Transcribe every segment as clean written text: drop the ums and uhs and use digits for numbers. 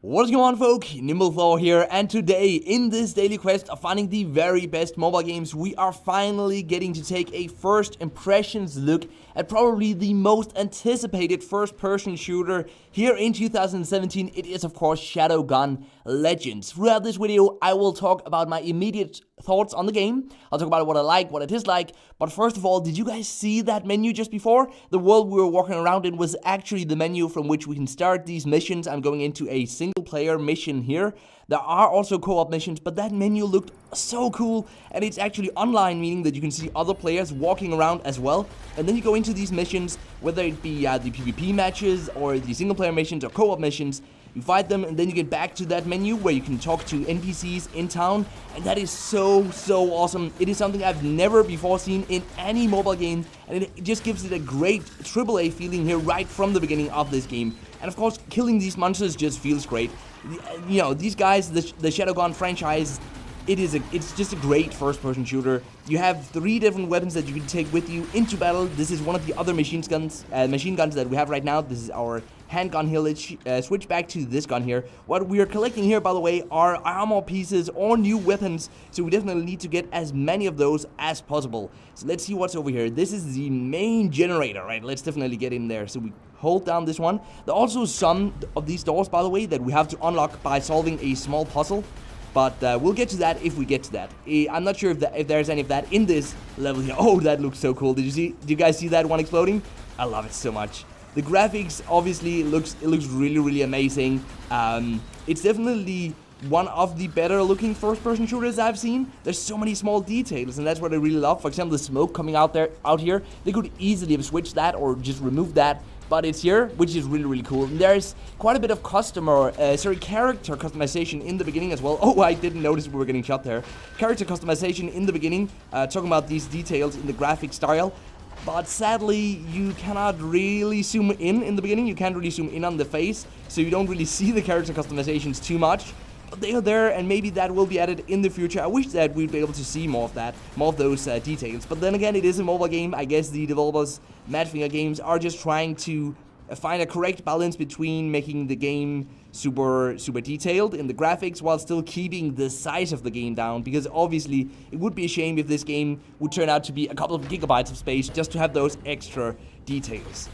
What's going on, folk? NimbleThor here, and today in this daily quest of finding the very best mobile games, we are finally getting to take a first impressions look at probably the most anticipated first-person shooter here in 2017. It is, of course, Shadowgun Legends. Throughout this video, I will talk about my immediate thoughts on the game. I'll talk about what I like, what I dislike. But first of all, did you guys see that menu just before? The world we were walking around in was actually the menu from which we can start these missions. I'm going into a single-player mission here. There are also co-op missions, but that menu looked so cool, and it's actually online, meaning that you can see other players walking around as well. And then you go into these missions, whether it be the PvP matches or the single-player missions or co-op missions. You fight them, and then you get back to that menu where you can talk to NPCs in town, and that is so awesome. It is something I've never before seen in any mobile game, and it just gives it a great AAA feeling here right from the beginning of this game. And of course, killing these monsters just feels great. You know, these guys, the Shadowgun franchise, it's just a great first-person shooter. You have 3 different weapons that you can take with you into battle. This is one of the other machine guns that we have right now. This is our handgun here. Let's switch back to this gun here. What we are collecting here, by the way, are armor pieces or new weapons, so we definitely need to get as many of those as possible. So let's see what's over here. This is the main generator, right? Let's definitely get in there. So we hold down this one. There are also some of these doors, by the way, that we have to unlock by solving a small puzzle. But we'll get to that if we get to that. I'm not sure if there's any of that in this level here. Oh, that looks so cool. Did you guys see that one exploding? I love it so much. The graphics obviously looks really amazing. It's definitely one of the better looking first-person shooters I've seen. There's so many small details, and that's what I really love. For example, the smoke coming out here. They could easily have switched that or just removed that, but it's here, which is really cool. And there's quite a bit of character customization in the beginning as well. Oh, I didn't notice we were getting shot there. Character customization in the beginning, talking about these details in the graphic style. But sadly, you cannot really zoom in the beginning. You can't really zoom in on the face, so you don't really see the character customizations too much. But they are there, and maybe that will be added in the future. I wish that we'd be able to see more of those details. But then again, it is a mobile game. I guess the developers, Madfinger Games, are just trying to find a correct balance between making the game super detailed in the graphics while still keeping the size of the game down, because obviously it would be a shame if this game would turn out to be a couple of gigabytes of space just to have those extra details.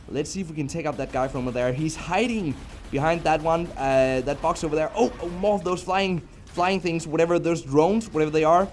Let's see if we can take out that guy from over there. He's hiding behind that one, that box over there. Oh, more of those flying things, whatever those drones, whatever they are.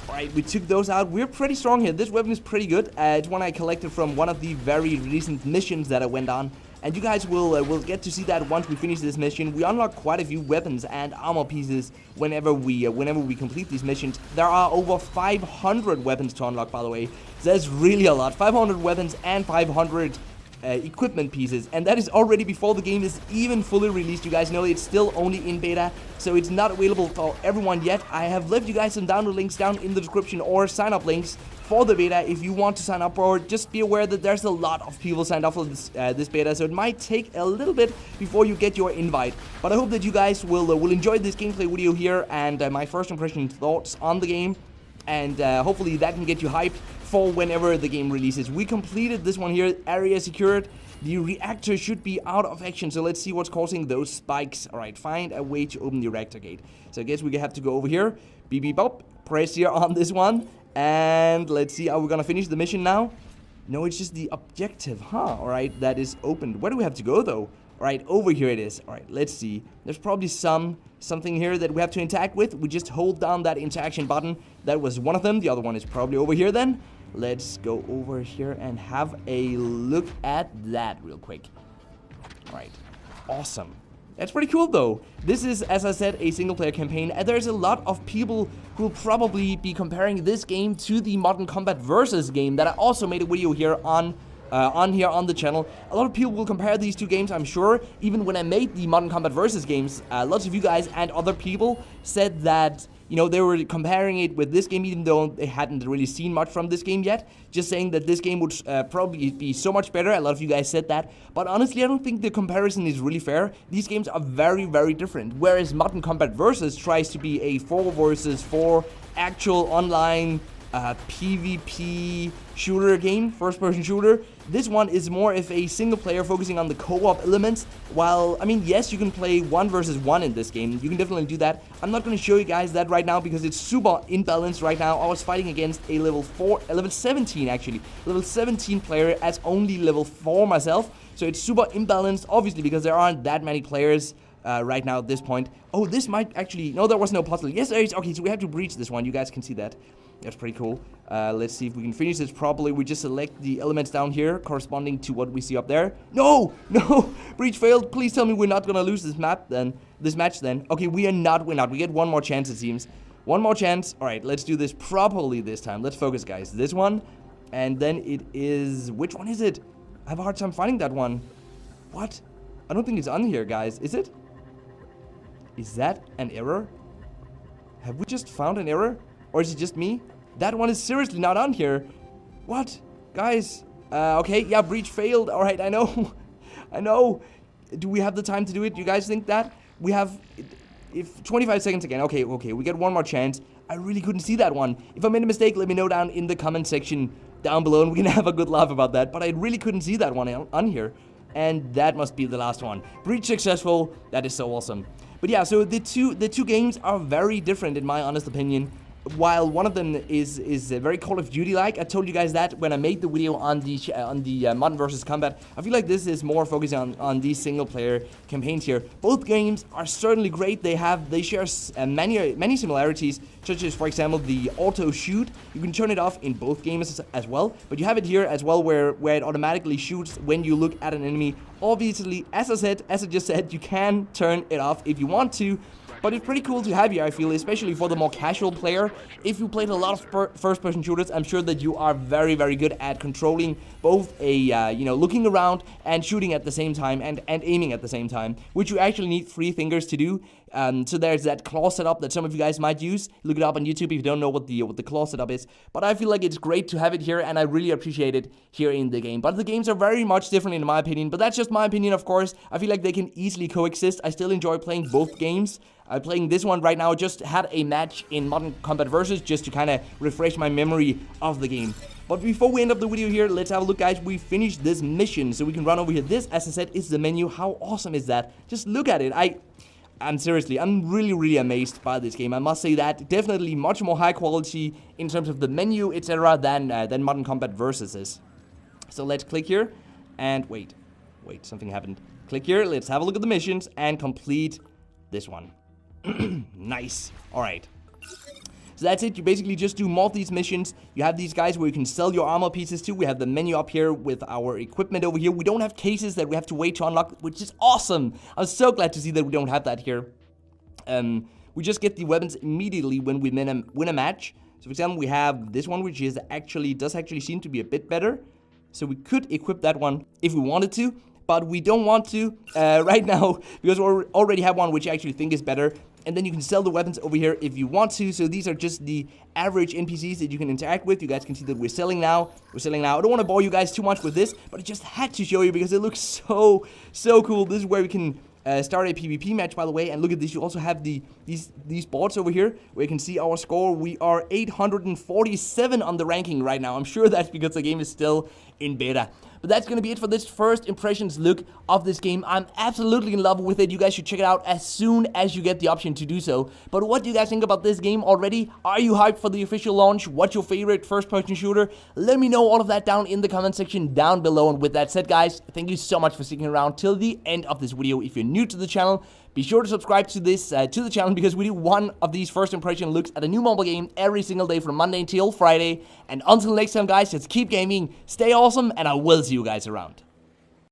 Alright, we took those out. We're pretty strong here. This weapon is pretty good. It's one I collected from one of the very recent missions that I went on. And you guys will get to see that once we finish this mission. We unlock quite a few weapons and armor pieces whenever we complete these missions. There are over 500 weapons to unlock, by the way. So that's really a lot. 500 weapons and 500 equipment pieces, and that is already before the game is even fully released. You guys know it's still only in beta, so it's not available for everyone yet. I have left you guys some download links down in the description or sign up links for the beta if you want to sign up, or just be aware that there's a lot of people signed up for this beta, so it might take a little bit before you get your invite. But I hope that you guys will enjoy this gameplay video here and my first impression thoughts on the game, and hopefully that can get you hyped for whenever the game releases. We completed this one here, area secured. The reactor should be out of action, so let's see what's causing those spikes. Alright, find a way to open the reactor gate. So I guess we have to go over here. Beep beep bop. Press here on this one. And let's see, are we gonna finish the mission now? No, it's just the objective, huh? Alright, that is opened. Where do we have to go though? Alright, over here it is. Alright, let's see. There's probably something here that we have to interact with. We just hold down that interaction button. That was one of them. The other one is probably over here then. Let's go over here and have a look at that real quick. Alright, awesome. That's pretty cool though. This is, as I said, a single player campaign, and there's a lot of people who will probably be comparing this game to the Modern Combat Versus game that I also made a video here on the channel. A lot of people will compare these two games, I'm sure. Even when I made the Modern Combat Versus games, lots of you guys and other people said that, you know, they were comparing it with this game, even though they hadn't really seen much from this game yet. Just saying that this game would probably be so much better. A lot of you guys said that. But honestly, I don't think the comparison is really fair. These games are very different. Whereas Modern Combat Versus tries to be a 4 versus 4 actual online PvP shooter game, first-person shooter. This one is more of a single player focusing on the co-op elements, while, I mean, yes, you can play 1 versus 1 in this game. You can definitely do that. I'm not going to show you guys that right now because it's super imbalanced right now. I was fighting against a level 17 actually, level 17 player as only level 4 myself. So it's super imbalanced, obviously, because there aren't that many players right now at this point. Oh, this might actually... No, there was no puzzle. Yes, there is. Okay, so we have to breach this one. You guys can see that. That's pretty cool. Let's see if we can finish this properly. We just select the elements down here corresponding to what we see up there. No! No! Breach failed. Please tell me we're not gonna lose this map then. This match then. Okay, we are not. We're not. We get one more chance, it seems. One more chance. Alright, let's do this properly this time. Let's focus, guys. This one. And then it is... Which one is it? I have a hard time finding that one. What? I don't think it's on here, guys. Is it? Is that an error? Have we just found an error? Or is it just me? That one is seriously not on here. What? Guys. Okay, yeah, breach failed. Alright, I know. I know. Do we have the time to do it? Do you guys think that? We have... If 25 seconds again. Okay, we get one more chance. I really couldn't see that one. If I made a mistake, let me know down in the comment section down below, and we can have a good laugh about that. But I really couldn't see that one on here. And that must be the last one. Breach successful. That is so awesome. But yeah, so the two games are very different in my honest opinion. While one of them is very Call of Duty-like, I told you guys that when I made the video on the Modern vs. Combat. I feel like this is more focusing on these single-player campaigns here. Both games are certainly great. They share many similarities, such as, for example, the auto shoot. You can turn it off in both games as well, but you have it here as well, where it automatically shoots when you look at an enemy. Obviously, as I just said, you can turn it off if you want to. But it's pretty cool to have here, I feel, especially for the more casual player. If you played a lot of first-person shooters, I'm sure that you are very, very good at controlling both looking around and shooting at the same time and aiming at the same time, which you actually need 3 fingers to do. So there's that claw setup that some of you guys might use. Look it up on YouTube if you don't know what the claw setup is. But I feel like it's great to have it here, and I really appreciate it here in the game. But the games are very much different in my opinion. But that's just my opinion, of course. I feel like they can easily coexist. I still enjoy playing both games. I'm playing this one right now. Just had a match in Modern Combat Versus just to kind of refresh my memory of the game. But before we end up the video here, let's have a look, guys. We finished this mission, so we can run over here. This, as I said, is the menu. How awesome is that? Just look at it. I'm really, really amazed by this game. I must say that. Definitely much more high quality in terms of the menu, etc. than Modern Combat Versus is. So let's click here, and wait, something happened. Click here. Let's have a look at the missions and complete this one. Nice. Alright. So that's it. You basically just do more of these missions. You have these guys where you can sell your armor pieces to. We have the menu up here with our equipment over here. We don't have cases that we have to wait to unlock, which is awesome. I'm so glad to see that we don't have that here. We just get the weapons immediately when we win a match. So for example, we have this one, which does actually seem to be a bit better. So we could equip that one if we wanted to. But we don't want to right now because we already have one which I actually think is better. And then you can sell the weapons over here if you want to. So these are just the average NPCs that you can interact with. You guys can see that we're selling now. I don't want to bore you guys too much with this, but I just had to show you because it looks so cool. This is where we can start a PvP match, by the way. And look at this. You also have these boards over here where you can see our score. We are 847 on the ranking right now. I'm sure that's because the game is still in beta. But that's going to be it for this first impressions look of this game. I'm absolutely in love with it. You guys should check it out as soon as you get the option to do so. But what do you guys think about this game already? Are you hyped for the official launch? What's your favorite first-person shooter? Let me know all of that down in the comment section down below. And with that said, guys, thank you so much for sticking around till the end of this video. If you're new to the channel, be sure to subscribe to this to the channel because we do one of these first impression looks at a new mobile game every single day from Monday until Friday. And until next time, guys, just keep gaming, stay awesome, and I will see you guys around.